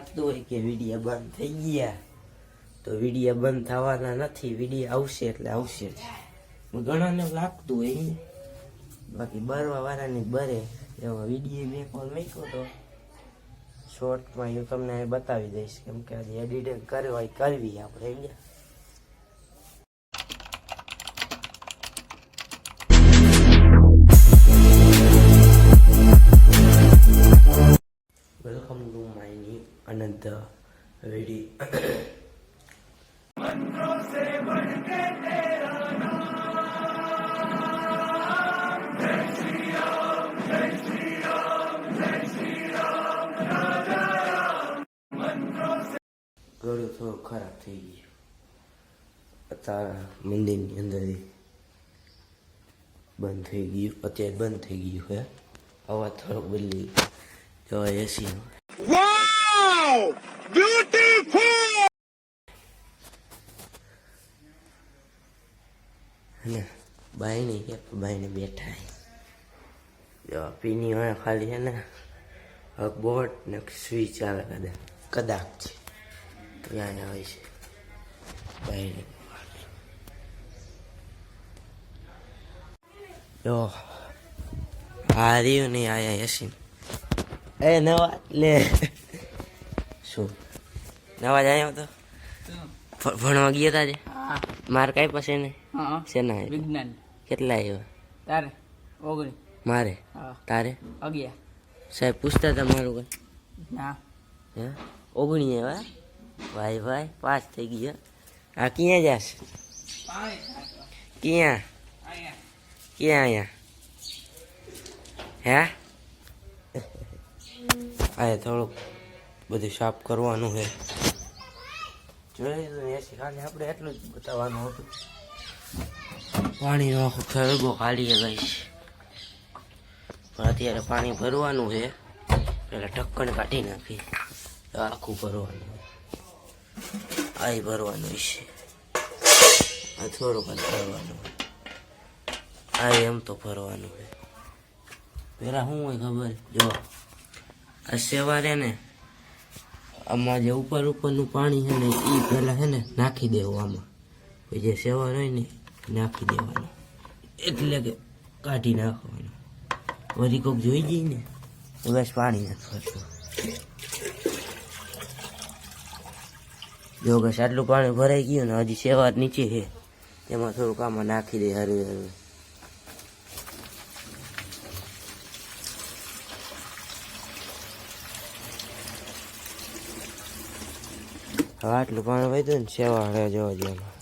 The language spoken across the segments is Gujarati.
લાગતું હોય કે વિડીયો બંધ થઈ ગયા, તો વિડીયો બંધ થવાના નથી, વિડીયો આવશે એટલે આવશે જ. ઘણાને લાગતું હોય ને, બાકી બરવા વાળાની બરે એવો વિડીયો મેં કોલ મૂક્યો તો શોર્ટમાં હું તમને બતાવી દઈશ, કેમ કે આજે એડિટિંગ કરવી આપણે અહીંયા. Welcome to my new another video. ગળું થોડું ખરાબ થઈ ગયું અત્યારે, મંદિરની અંદર બંધ થઈ ગયું, અત્યારે બંધ થઈ ગયું હે. અવાજ થોડોક બદલી જો એસી. વાવ બ્યુટીફુલ. ને બાઈ નહીં કે બાઈને બેઠા જો પીની હોય ખાલી છે ને બોટ ને સ્વિચ આવે કદાચ ત્યાં હોય છે બાઈને. જો આ રહ્યું નહીં આયા એસી એ નવા લે શું નવા જાય તો ભણવા ગયા તા જે માર કઈ પાસે ને શેના વિજ્ઞાન કેટલા આવ્યા તારે 19 મારે તારે 11 સાહેબ પૂછતા હતા મારું કઈ ના હે 19 આવ્યા ભાઈ ભાઈ 5 થઈ ગયા. આ ક્યાં જાશ ક્યાં ક્યાં અહીંયા હે આ થોડુંક બધું સાફ કરવાનું છે. જોઈ એસી ખાલી આપણે એટલું જ બતાવવાનું હતું. પાણીનો આખો ખરગો કાઢીએ ગઈ પણ અત્યારે પાણી ભરવાનું છે. પેલા ઢક્કણ કાઢી નાખી આખું ભરવાનું, આ ભરવાનું છે, આ થોડુંક જ ભરવાનું, આ એમ તો ભરવાનું છે. પેલા શું હોય ખબર, જો આ સેવારે ને આમાં જે ઉપરનું પાણી છે ને એ પહેલાં છે ને નાખી દેવું આમાં, જે સેવાર હોય ને નાખી દેવાનું, એટલે કે કાઢી નાખવાનું. વળી કોક જોઈ જઈએ ને તો બસ પાણી નાખવાનું. જો બસ આટલું પાણી ભરાઈ ગયું ને હજી સેવાર નીચે છે, તેમાં થોડુંક આમાં નાખી દે હરવે હરવે. હવે આટલું પાણી વધ્યું ને સેવા જોવા જેમાં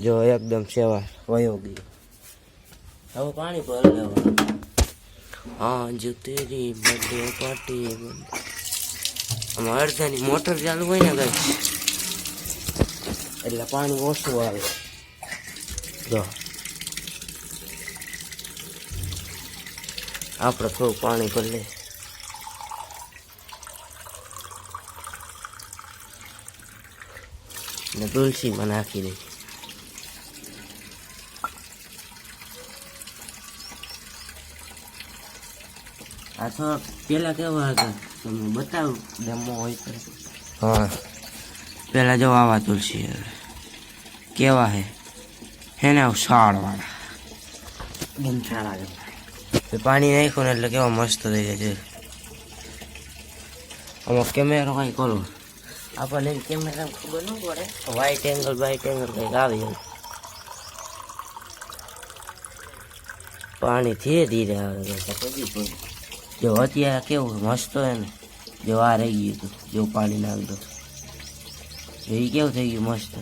જો એકદમ સેવા વયો ગયો. હવે પાણી ભર લેવાનું. હા જો તેરી બર્થડે પાર્ટી આમાં અડધાની મોટર ચાલુ હોય ને કઈ એટલે પાણી ઓછું આવે. જો આપણે થોડું પાણી ભરી લે. ને તુલસીમાં નાખી દઈ. આ તો પેલા કેવા હતા તમે બતાવું ડેમો હોય તો. હા પેલા જો આવા તુલસી કેવા હે ને સાળ વાળા ગંઠાળા પાણી નાખ્યું ને એટલે કેવા મસ્ત થઈ જાય છે. આમાં કેમેરો કઈ કરો આપણને કેમેરા ખબર ન પડે, વાઇટ એંગલ કંઈક આવી જાય. પાણી ધીરે ધીરે આવે જો અત્યારે કેવું મસ્ત હોય ને, જો આ રહી ગયું હતું જો પાણી નાખ દો એ કેવું થઈ ગયું મસ્ત.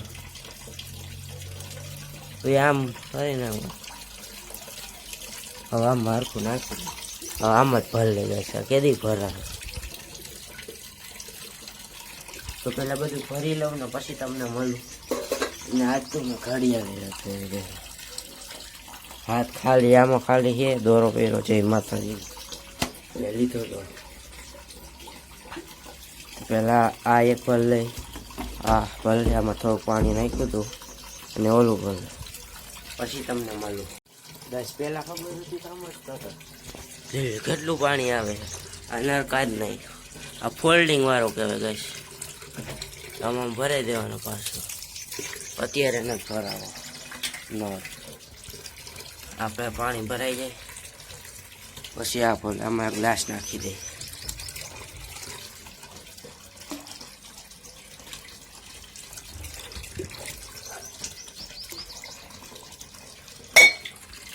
પછી આમ ફરી નાખું, હવે આમ મારખું નાખું, હવે આમ જ ભર લઈ જશે. કેદી ભરા તો પેલા બધું ભરી લઉં ને પછી તમને મળું. ને આજ તો મેં ઘડિયાળ હાથ ખાલી આમાં ખાલી છે, દોરો પહેરો છે માતાજી એટલે લીધો તો. પેલા આ એક ભર લઈ, આ ભલે આમાં થોડુંક પાણી નાખ્યું હતું અને ઓલું ભર પછી તમને મળું. બસ પેલા ખબર હતી સમજતો હતો કેટલું પાણી આવે આ નરકા જ નહીં, આ ફોલ્ડિંગ વાળો કહેવાય ગાઈસ. આમાં ભરાઈ દેવાનો પાછો, અત્યારે નથી ભરાવો નળ. આપણે પાણી ભરાઈ જાય પછી આપણે આમાં ગ્લાસ નાખી દઈએ.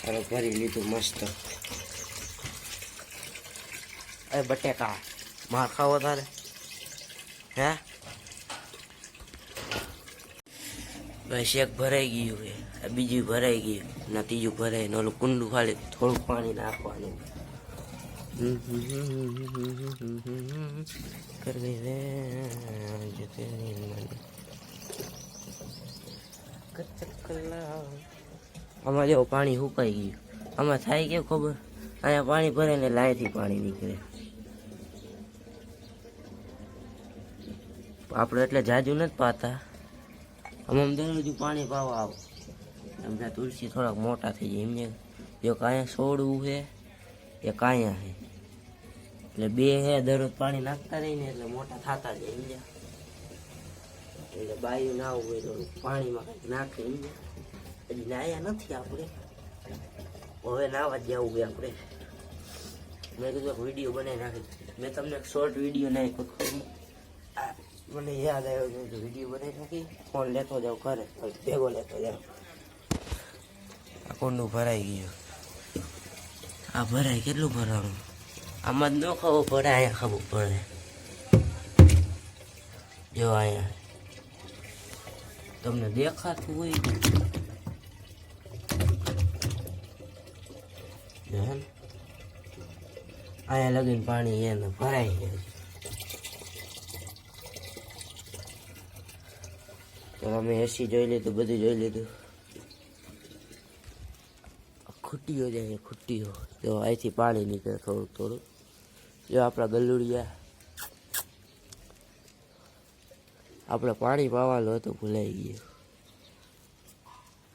હવે ભરી લીધું મસ્ત. અરે બટેકા માર ખાવો તારે હે? બસ એક ભરાઈ ગયું છે, બીજું ભરાઈ ગયું ને ત્રીજું ભરાય ને ઓલું કુંડું ખાલી થોડુંક પાણી નાખવાનું. કરવી રે આમાં જેવું પાણી સુકાઈ ગયું. આમાં થાય કેવું ખબર, અહીંયા પાણી ભરે ને લાઈથી પાણી નીકળે. આપણે એટલે જાજુ નથી પાતા, આમ દરરોજ પાણી પાવા આવો. એમ ત્યાં તુલસી થોડાક મોટા થઈ જાય એમને. જો કાંયા છોડવું છે એ કાંયા છે એટલે બે હે દરરોજ પાણી નાખતા રહીને એટલે મોટા થતા જાય એમ. એટલે બાયું ના આવું હોય તો પાણીમાં કંઈક નાખે એમ. હજી નાયા નથી આપણે, હવે નાવા જ જવું હોય આપણે. મેં કીધું એક વિડીયો બનાવી નાખી. મેં તમને એક શોર્ટ વિડીયો નાખ્યો, મને યાદ આવ્યો કે વિડીયો બનાવી નાખી. ફોન લેતો જાઉં ઘરે, ભેગો લેતો જાઉં. આ કુંડું ભરાઈ ગયું. આ ભરાય કેટલું ભરાણું, આમાં જ ન ખબર પડે, અહીંયા ખબર પડે. જો અહીંયા તમને દેખાતું હોય અહીંયા લગીને પાણી એને ભરાઈ જાય. તો અમે એસી જોઈ લીધું, બધું જોઈ લીધું. ખૂટીઓ જાય, ખૂટીઓ જો અહીંથી પાણી નીકળે થોડુંક થોડુંક. જો આપણા ગલુડિયા, આપણે પાણી પાવાનું હતું ભૂલાઈ ગયું.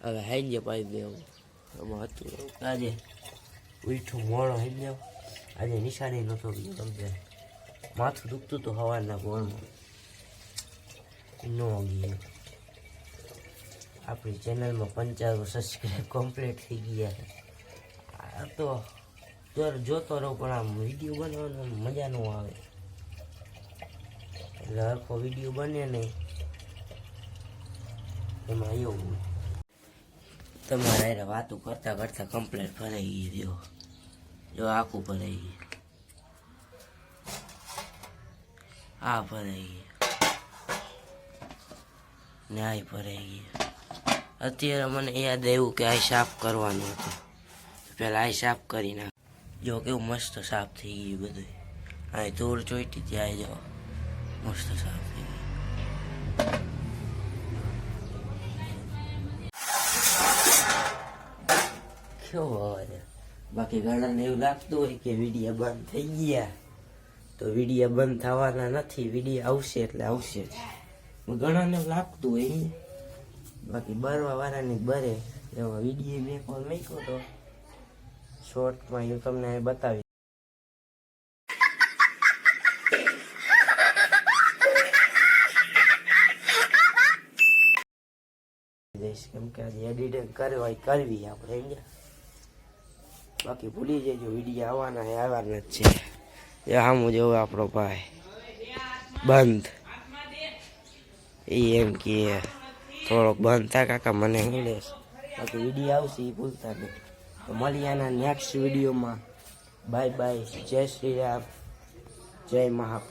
હવે હાઈ પાઈ દેવું એમાં હતું. આજે ઉઠું મોડો હાઈ દેવું. આજે નિશાની નહોતો ગયો, તમને માથું દુખતું હતું સવારના ગોળમાં ન ગયું. આપણી ચેનલમાં 55 સબસ્ક્રાઈબ કમ્પ્લીટ થઈ ગયા છે. આ તો જોતો રહો પણ આમ વિડીયો બનાવવાનો મજા ન આવે. એટલે હરખો વિડીયો બને નહીં એમાં એવું. તમારે અરે વાતો કરતા કરતા કમ્પ્લીટ ભરાઈ ગઈ. જો આખું ભરાઈ ગયું, આ ભરાઈ ગયું ને આ ભરાઈ ગયું. અત્યારે મને યાદ આવ્યું કે આ સાફ કરવાનું હતું, પેલા આ સાફ કરી નાખ. જો કેવું મસ્ત સાફ થઈ ગયું બધું. આ ધૂળ ચોઈટી ત્યાં જાઓ, મસ્ત સાફ થઈ ગયું. કેવો અવાજ. બાકી ઘણાને એવું લાગતું હોય કે વિડીયો બંધ થઈ ગયા, તો વિડીયો બંધ થવાના નથી. વિડીયો આવશે એટલે આવશે જ. ઘણાને એવું લાગતું હોય. બાકી બરવા વાળાની બરે એમાં વિડીયો બે કોલ મૂક્યો તો શોર્ટમાં હું તમને બતાવી દઈશ, કેમ કે આજે એડિટિંગ કરવી આપણે સમજ્યા. બાકી ભૂલી જજો વિડીયો આવવાના જ છે. એ સામું જોવે આપણો ભાઈ બંધ, એ એમ કે થોડોક બંધ થાય કાકા મને મળે. બાકી વિડીયો આવશે એ ભૂલતા નહીં. તો મળીએ આના નેક્સ્ટ વિડીયોમાં. Bye bye. જય શ્રી રામ, જય મહાપ્રભુ.